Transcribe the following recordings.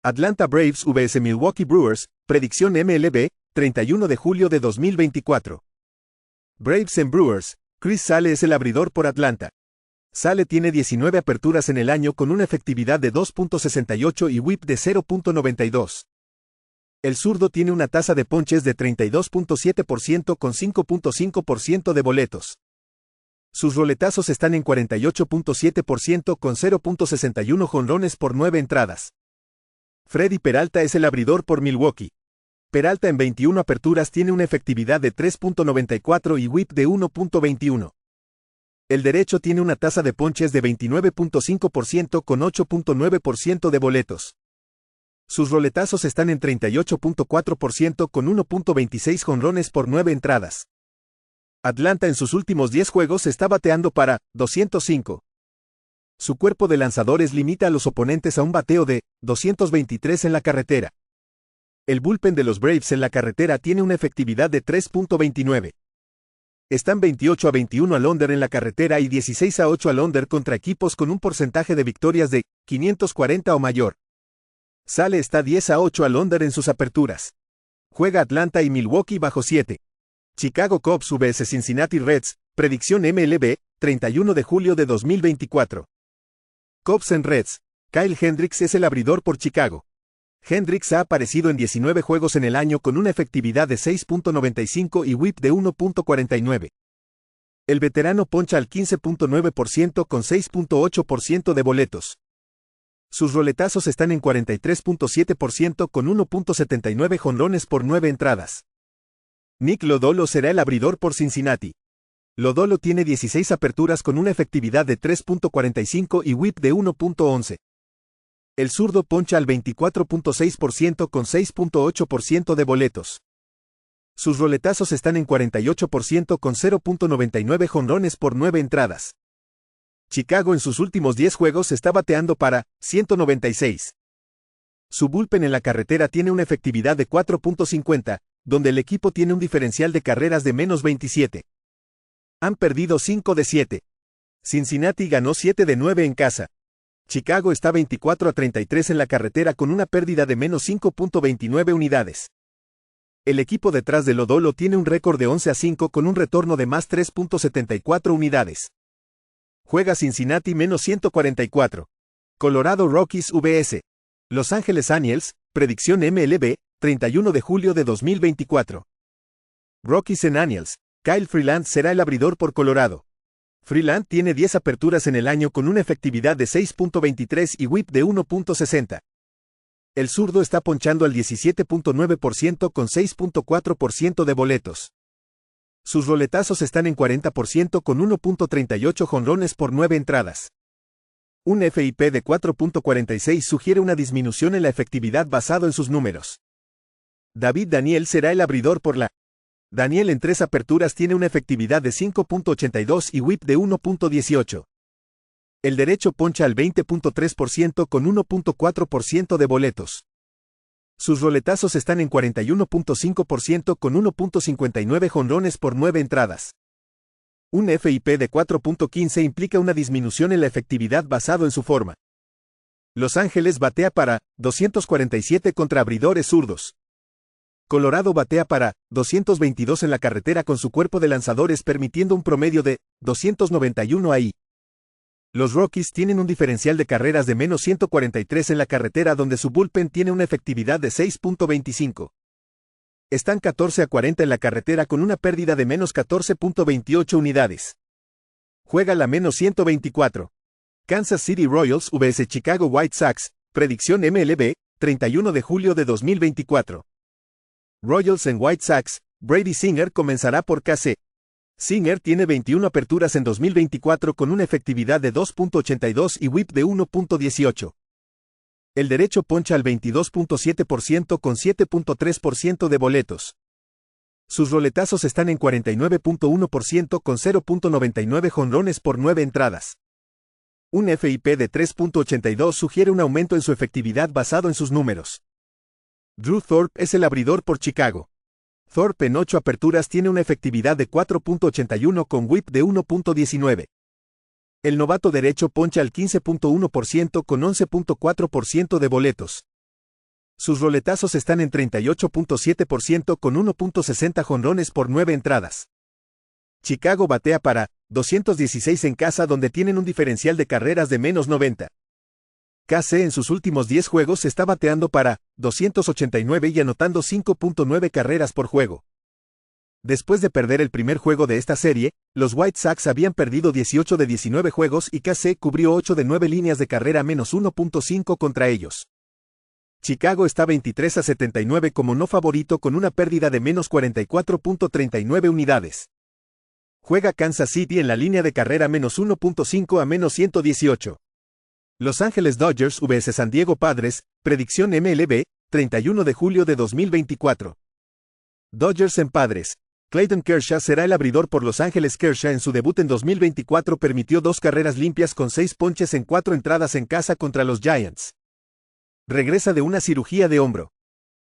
Atlanta Braves vs Milwaukee Brewers, predicción MLB, 31 de julio de 2024. Braves en Brewers, Chris Sale es el abridor por Atlanta. Sale tiene 19 aperturas en el año con una efectividad de 2.68 y whip de 0.92. El zurdo tiene una tasa de ponches de 32.7% con 5.5% de boletos. Sus roletazos están en 48.7% con 0.61 jonrones por 9 entradas. Freddy Peralta es el abridor por Milwaukee. Peralta en 21 aperturas tiene una efectividad de 3.94 y whip de 1.21. El derecho tiene una tasa de ponches de 29.5% con 8.9% de boletos. Sus roletazos están en 38.4% con 1.26 jonrones por 9 entradas. Atlanta en sus últimos 10 juegos está bateando para 205. Su cuerpo de lanzadores limita a los oponentes a un bateo de 223 en la carretera. El bullpen de los Braves en la carretera tiene una efectividad de 3.29. Están 28-21 al under en la carretera y 16-8 al under contra equipos con un porcentaje de victorias de 540 o mayor. Sale está 10-8 al under en sus aperturas. Juega Atlanta y Milwaukee bajo 7. Chicago Cubs vs Cincinnati Reds, predicción MLB, 31 de julio de 2024. Cubs en Reds, Kyle Hendricks es el abridor por Chicago. Hendricks ha aparecido en 19 juegos en el año con una efectividad de 6.95 y whip de 1.49. El veterano poncha al 15.9% con 6.8% de boletos. Sus roletazos están en 43.7% con 1.79 jonrones por 9 entradas. Nick Lodolo será el abridor por Cincinnati. Lodolo tiene 16 aperturas con una efectividad de 3.45 y whip de 1.11. El zurdo poncha al 24.6% con 6.8% de boletos. Sus roletazos están en 48% con 0.99 jonrones por 9 entradas. Chicago en sus últimos 10 juegos está bateando para 196. Su bullpen en la carretera tiene una efectividad de 4.50, donde el equipo tiene un diferencial de carreras de menos 27. Han perdido 5 de 7. Cincinnati ganó 7 de 9 en casa. Chicago está 24-33 en la carretera con una pérdida de menos 5.29 unidades. El equipo detrás de Lodolo tiene un récord de 11-5 con un retorno de más 3.74 unidades. Juega Cincinnati menos 144. Colorado Rockies vs Los Angeles Angels, predicción MLB, 31 de julio de 2024. Rockies en Angels, Kyle Freeland será el abridor por Colorado. Freeland tiene 10 aperturas en el año con una efectividad de 6.23 y whip de 1.60. El zurdo está ponchando al 17.9% con 6.4% de boletos. Sus roletazos están en 40% con 1.38 jonrones por 9 entradas. Un FIP de 4.46 sugiere una disminución en la efectividad basado en sus números. David Daniel será el abridor por la. Daniel en 3 aperturas tiene una efectividad de 5.82 y whip de 1.18. El derecho poncha al 20.3% con 1.4% de boletos. Sus roletazos están en 41.5% con 1.59 jonrones por 9 entradas. Un FIP de 4.15 implica una disminución en la efectividad basado en su forma. Los Ángeles batea para 247 contra abridores zurdos. Colorado batea para 222 en la carretera con su cuerpo de lanzadores permitiendo un promedio de 291 ahí. Los Rockies tienen un diferencial de carreras de menos 143 en la carretera donde su bullpen tiene una efectividad de 6.25. Están 14-40 en la carretera con una pérdida de menos 14.28 unidades. Juega la menos 124. Kansas City Royals vs Chicago White Sox, predicción MLB, 31 de julio de 2024. Royals en White Sox, Brady Singer comenzará por KC. Singer tiene 21 aperturas en 2024 con una efectividad de 2.82 y whip de 1.18. El derecho poncha al 22.7% con 7.3% de boletos. Sus roletazos están en 49.1% con 0.99 jonrones por 9 entradas. Un FIP de 3.82 sugiere un aumento en su efectividad basado en sus números. Drew Thorpe es el abridor por Chicago. Thorpe en 8 aperturas tiene una efectividad de 4.81 con whip de 1.19. El novato derecho poncha al 15.1% con 11.4% de boletos. Sus roletazos están en 38.7% con 1.60 jonrones por 9 entradas. Chicago batea para 216 en casa donde tienen un diferencial de carreras de menos 90. KC en sus últimos 10 juegos está bateando para 289 y anotando 5.9 carreras por juego. Después de perder el primer juego de esta serie, los White Sox habían perdido 18 de 19 juegos y KC cubrió 8 de 9 líneas de carrera menos 1.5 contra ellos. Chicago está 23-79 como no favorito con una pérdida de menos 44.39 unidades. Juega Kansas City en la línea de carrera menos 1.5 a menos 118. Los Ángeles Dodgers vs San Diego Padres, predicción MLB, 31 de julio de 2024. Dodgers en Padres. Clayton Kershaw será el abridor por Los Ángeles. Kershaw en su debut en 2024 permitió 2 carreras limpias con 6 ponches en 4 entradas en casa contra los Giants. Regresa de una cirugía de hombro.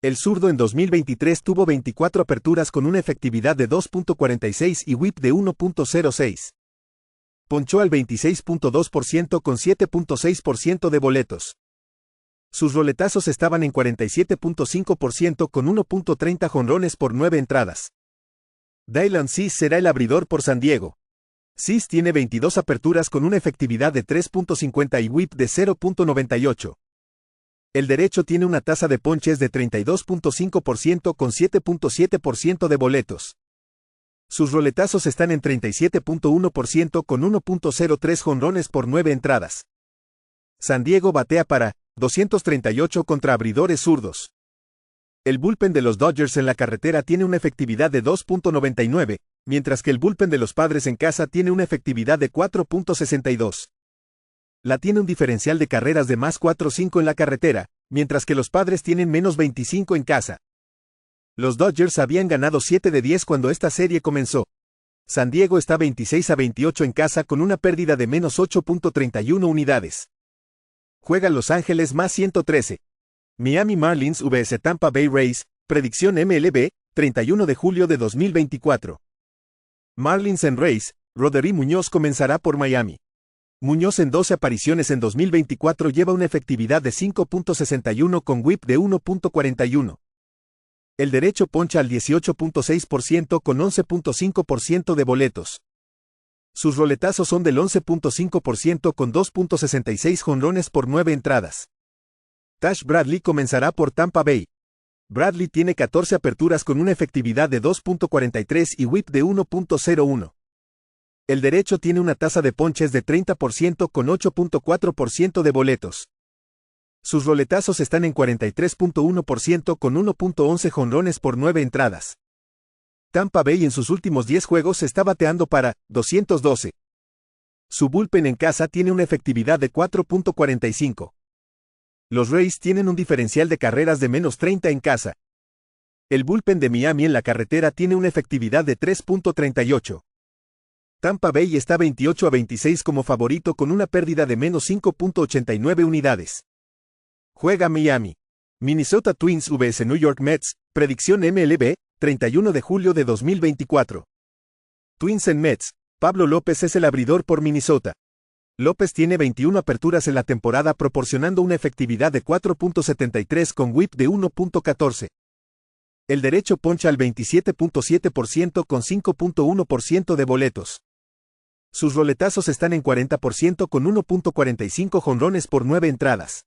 El zurdo en 2023 tuvo 24 aperturas con una efectividad de 2.46 y whip de 1.06. Ponchó al 26.2% con 7.6% de boletos. Sus roletazos estaban en 47.5% con 1.30 jonrones por 9 entradas. Dylan Cease será el abridor por San Diego. Cease tiene 22 aperturas con una efectividad de 3.50 y whip de 0.98. El derecho tiene una tasa de ponches de 32.5% con 7.7% de boletos. Sus roletazos están en 37.1% con 1.03 jonrones por 9 entradas. San Diego batea para 238 contra abridores zurdos. El bullpen de los Dodgers en la carretera tiene una efectividad de 2.99, mientras que el bullpen de los Padres en casa tiene una efectividad de 4.62. La tiene un diferencial de carreras de más 4.5 en la carretera, mientras que los Padres tienen menos 25 en casa. Los Dodgers habían ganado 7 de 10 cuando esta serie comenzó. San Diego está 26-28 en casa con una pérdida de menos 8.31 unidades. Juega Los Ángeles más 113. Miami Marlins vs Tampa Bay Rays, predicción MLB, 31 de julio de 2024. Marlins en Rays, Roderi Muñoz comenzará por Miami. Muñoz en 12 apariciones en 2024 lleva una efectividad de 5.61 con whip de 1.41. El derecho poncha al 18.6% con 11.5% de boletos. Sus roletazos son del 11.5% con 2.66 jonrones por 9 entradas. Tash Bradley comenzará por Tampa Bay. Bradley tiene 14 aperturas con una efectividad de 2.43 y whip de 1.01. El derecho tiene una tasa de ponches de 30% con 8.4% de boletos. Sus roletazos están en 43.1% con 1.11 jonrones por 9 entradas. Tampa Bay en sus últimos 10 juegos está bateando para 212. Su bullpen en casa tiene una efectividad de 4.45. Los Rays tienen un diferencial de carreras de menos 30 en casa. El bullpen de Miami en la carretera tiene una efectividad de 3.38. Tampa Bay está 28-26 como favorito con una pérdida de menos 5.89 unidades. Juega Miami. Minnesota Twins vs New York Mets, predicción MLB, 31 de julio de 2024. Twins en Mets, Pablo López es el abridor por Minnesota. López tiene 21 aperturas en la temporada proporcionando una efectividad de 4.73 con whip de 1.14. El derecho poncha al 27.7% con 5.1% de boletos. Sus roletazos están en 40% con 1.45 jonrones por 9 entradas.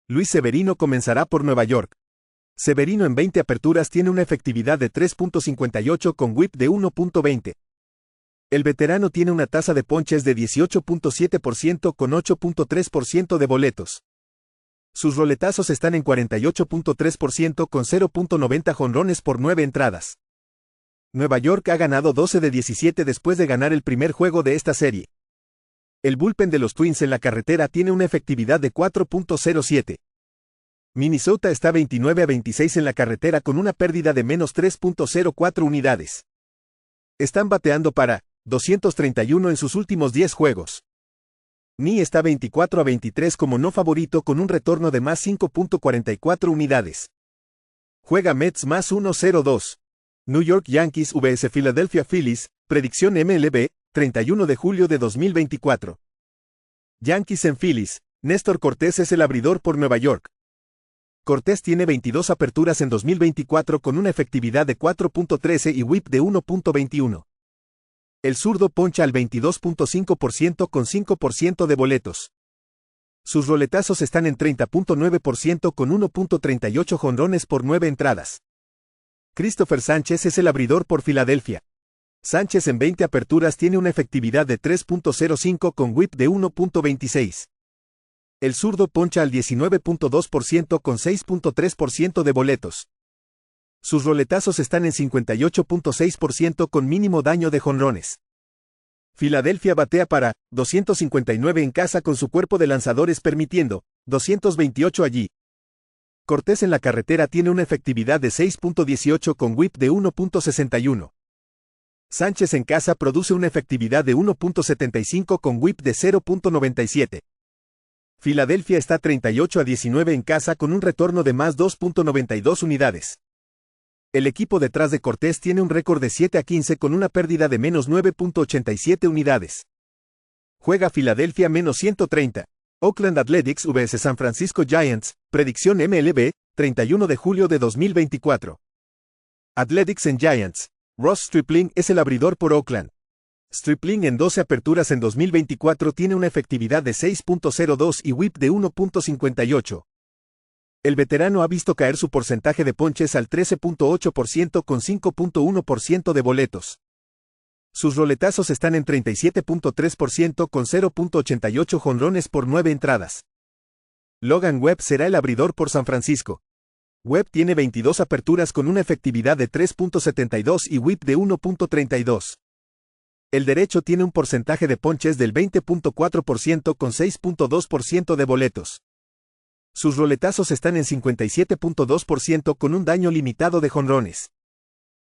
Luis Severino comenzará por Nueva York. Severino en 20 aperturas tiene una efectividad de 3.58 con whip de 1.20. El veterano tiene una tasa de ponches de 18.7% con 8.3% de boletos. Sus roletazos están en 48.3% con 0.90 jonrones por 9 entradas. Nueva York ha ganado 12 de 17 después de ganar el primer juego de esta serie. El bullpen de los Twins en la carretera tiene una efectividad de 4.07. Minnesota está 29-26 en la carretera con una pérdida de menos 3.04 unidades. Están bateando para 231 en sus últimos 10 juegos. Ni está 24-23 como no favorito con un retorno de más 5.44 unidades. Juega Mets más 1-0-2. New York Yankees vs Philadelphia Phillies, predicción MLB, 31 de julio de 2024. Yankees en Phillies, Néstor Cortés es el abridor por Nueva York. Cortés tiene 22 aperturas en 2024 con una efectividad de 4.13 y whip de 1.21. El zurdo poncha al 22.5% con 5% de boletos. Sus roletazos están en 30.9% con 1.38 jonrones por 9 entradas. Christopher Sánchez es el abridor por Filadelfia. Sánchez en 20 aperturas tiene una efectividad de 3.05 con whip de 1.26. El zurdo poncha al 19.2% con 6.3% de boletos. Sus roletazos están en 58.6% con mínimo daño de jonrones. Filadelfia batea para 259 en casa con su cuerpo de lanzadores permitiendo 228 allí. Cortés en la carretera tiene una efectividad de 6.18 con whip de 1.61. Sánchez en casa produce una efectividad de 1.75 con whip de 0.97. Filadelfia está 38-19 en casa con un retorno de más 2.92 unidades. El equipo detrás de Cortés tiene un récord de 7-15 con una pérdida de menos 9.87 unidades. Juega Filadelfia menos 130. Oakland Athletics vs San Francisco Giants, predicción MLB, 31 de julio de 2024. Athletics en Giants. Ross Stripling es el abridor por Oakland. Stripling en 12 aperturas en 2024 tiene una efectividad de 6.02 y whip de 1.58. El veterano ha visto caer su porcentaje de ponches al 13.8% con 5.1% de boletos. Sus roletazos están en 37.3% con 0.88 jonrones por 9 entradas. Logan Webb será el abridor por San Francisco. Webb tiene 22 aperturas con una efectividad de 3.72 y whip de 1.32. El derecho tiene un porcentaje de ponches del 20.4% con 6.2% de boletos. Sus roletazos están en 57.2% con un daño limitado de jonrones.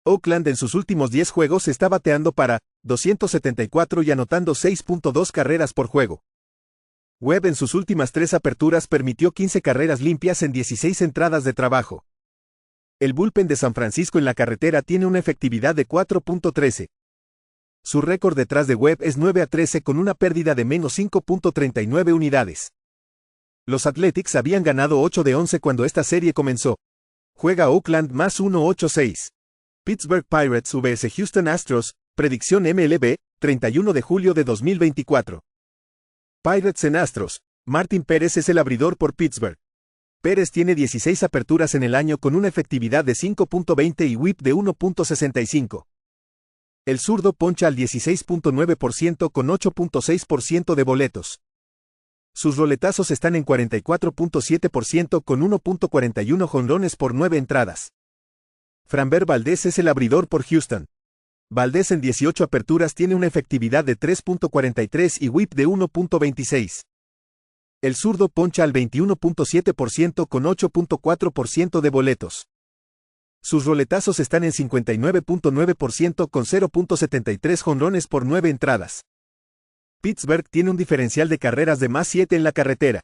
Oakland en sus últimos 10 juegos está bateando para 274 y anotando 6.2 carreras por juego. Webb en sus últimas 3 aperturas permitió 15 carreras limpias en 16 entradas de trabajo. El bullpen de San Francisco en la carretera tiene una efectividad de 4.13. Su récord detrás de Webb es 9-13 con una pérdida de menos 5.39 unidades. Los Athletics habían ganado 8 de 11 cuando esta serie comenzó. Juega Oakland más 1.86. Pittsburgh Pirates vs Houston Astros, predicción MLB, 31 de julio de 2024. Pirates en Astros. Martín Pérez es el abridor por Pittsburgh. Pérez tiene 16 aperturas en el año con una efectividad de 5.20 y whip de 1.65. El zurdo poncha al 16.9% con 8.6% de boletos. Sus roletazos están en 44.7% con 1.41 jonrones por 9 entradas. Framber Valdez es el abridor por Houston. Valdez en 18 aperturas tiene una efectividad de 3.43 y whip de 1.26. El zurdo poncha al 21.7% con 8.4% de boletos. Sus roletazos están en 59.9% con 0.73 jonrones por 9 entradas. Pittsburgh tiene un diferencial de carreras de más 7 en la carretera.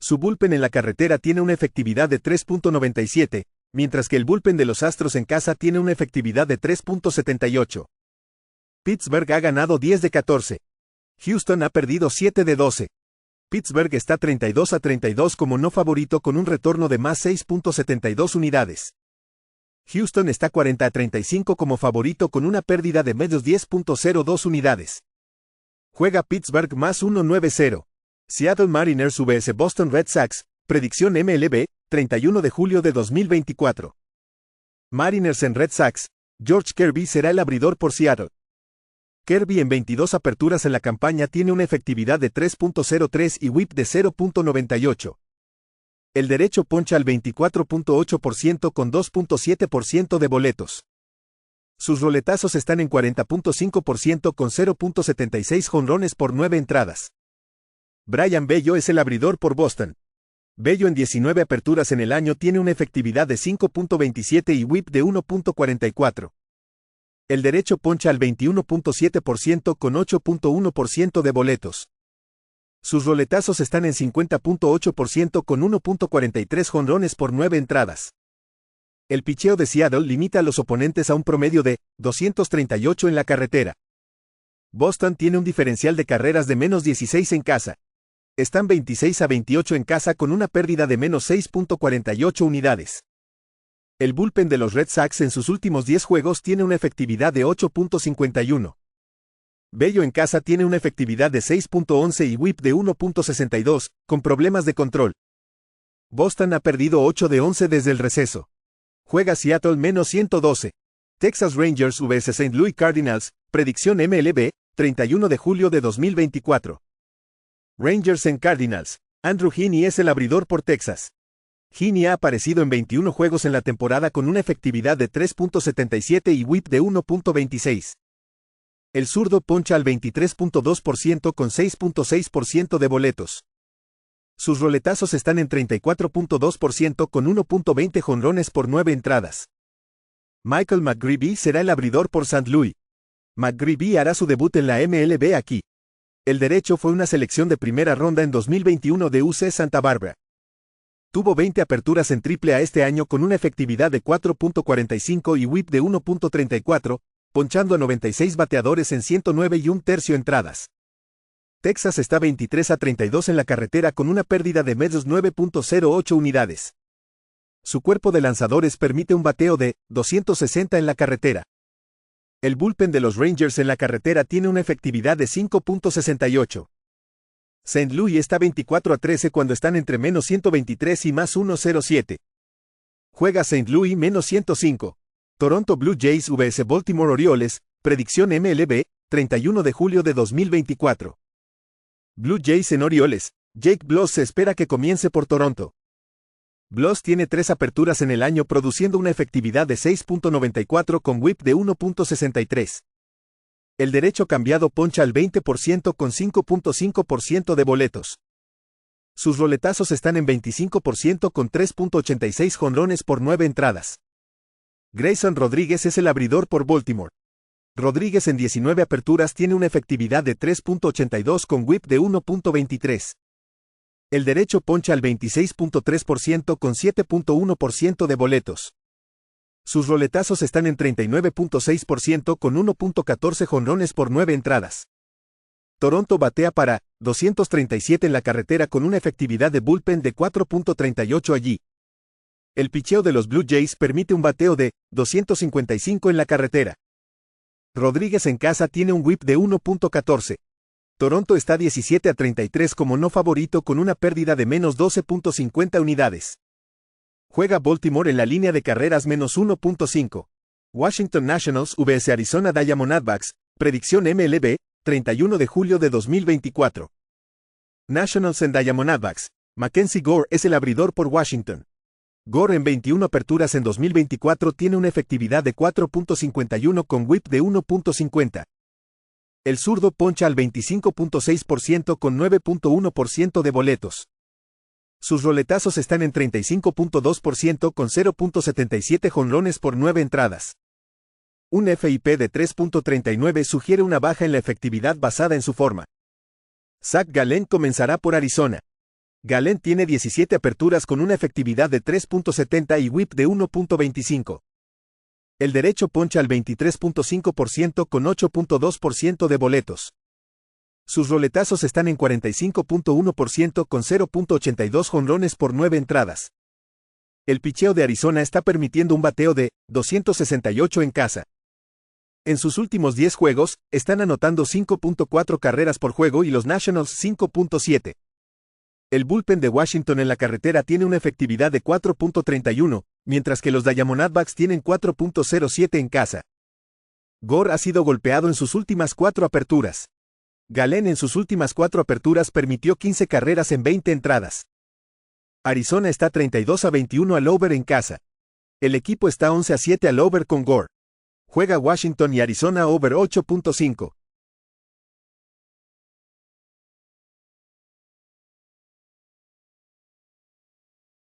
Su bullpen en la carretera tiene una efectividad de 3.97, mientras que el bullpen de los Astros en casa tiene una efectividad de 3.78. Pittsburgh ha ganado 10 de 14. Houston ha perdido 7 de 12. Pittsburgh está 32-32 como no favorito con un retorno de más 6.72 unidades. Houston está 40-35 como favorito con una pérdida de menos 10.02 unidades. Juega Pittsburgh más 1.90. Seattle Mariners vs Boston Red Sox, predicción MLB, 31 de julio de 2024. Mariners en Red Sox. George Kirby será el abridor por Seattle. Kirby en 22 aperturas en la campaña tiene una efectividad de 3.03 y whip de 0.98. El derecho poncha al 24.8% con 2.7% de boletos. Sus roletazos están en 40.5% con 0.76 jonrones por 9 entradas. Brayan Bello es el abridor por Boston. Bello en 19 aperturas en el año tiene una efectividad de 5.27 y whip de 1.44. El derecho poncha al 21.7% con 8.1% de boletos. Sus roletazos están en 50.8% con 1.43 jonrones por 9 entradas. El picheo de Seattle limita a los oponentes a un promedio de 238 en la carretera. Boston tiene un diferencial de carreras de menos 16 en casa. Están 26-28 en casa con una pérdida de menos 6.48 unidades. El bullpen de los Red Sox en sus últimos 10 juegos tiene una efectividad de 8.51. Bello en casa tiene una efectividad de 6.11 y whip de 1.62, con problemas de control. Boston ha perdido 8 de 11 desde el receso. Juega Seattle menos 112. Texas Rangers vs St. Louis Cardinals, predicción MLB, 31 de julio de 2024. Rangers en Cardinals. Andrew Heaney es el abridor por Texas. Heaney ha aparecido en 21 juegos en la temporada con una efectividad de 3.77 y whip de 1.26. El zurdo poncha al 23.2% con 6.6% de boletos. Sus roletazos están en 34.2% con 1.20 jonrones por 9 entradas. Michael McGreevy será el abridor por St. Louis. McGreevy hará su debut en la MLB aquí. El derecho fue una selección de primera ronda en 2021 de UC Santa Barbara. Tuvo 20 aperturas en AAA este año con una efectividad de 4.45 y whip de 1.34, ponchando a 96 bateadores en 109 y un tercio entradas. Texas está 23-32 en la carretera con una pérdida de menos 9.08 unidades. Su cuerpo de lanzadores permite un bateo de 260 en la carretera. El bullpen de los Rangers en la carretera tiene una efectividad de 5.68. St. Louis está 24-13 cuando están entre menos 123 y más 107. Juega St. Louis menos 105. Toronto Blue Jays vs Baltimore Orioles, predicción MLB, 31 de julio de 2024. Blue Jays en Orioles. Jake Bloss se espera que comience por Toronto. Bloss tiene 3 aperturas en el año produciendo una efectividad de 6.94 con whip de 1.63. El derecho cambiado poncha al 20% con 5.5% de boletos. Sus roletazos están en 25% con 3.86 jonrones por 9 entradas. Grayson Rodríguez es el abridor por Baltimore. Rodríguez en 19 aperturas tiene una efectividad de 3.82 con whip de 1.23. El derecho poncha al 26.3% con 7.1% de boletos. Sus roletazos están en 39.6% con 1.14 jonrones por 9 entradas. Toronto batea para 237 en la carretera con una efectividad de bullpen de 4.38 allí. El picheo de los Blue Jays permite un bateo de 255 en la carretera. Rodríguez en casa tiene un whip de 1.14. Toronto está 17-33 como no favorito con una pérdida de menos 12.50 unidades. Juega Baltimore en la línea de carreras menos 1.5. Washington Nationals vs Arizona Diamondbacks, predicción MLB, 31 de julio de 2024. Nationals en Diamondbacks. Mackenzie Gore es el abridor por Washington. Gore en 21 aperturas en 2024 tiene una efectividad de 4.51 con whip de 1.50. El zurdo poncha al 25.6% con 9.1% de boletos. Sus roletazos están en 35.2% con 0.77 jonrones por 9 entradas. Un FIP de 3.39 sugiere una baja en la efectividad basada en su forma. Zach Gallen comenzará por Arizona. Gallen tiene 17 aperturas con una efectividad de 3.70 y whip de 1.25. El derecho poncha al 23.5% con 8.2% de boletos. Sus roletazos están en 45.1% con 0.82 jonrones por 9 entradas. El picheo de Arizona está permitiendo un bateo de 268 en casa. En sus últimos 10 juegos, están anotando 5.4 carreras por juego y los Nationals 5.7. El bullpen de Washington en la carretera tiene una efectividad de 4.31, mientras que los Diamondbacks tienen 4.07 en casa. Gore ha sido golpeado en sus últimas 4 aperturas. Gallen en sus últimas 4 aperturas permitió 15 carreras en 20 entradas. Arizona está 32-21 al over en casa. El equipo está 11-7 al over con Gore. Juega Washington y Arizona over 8.5.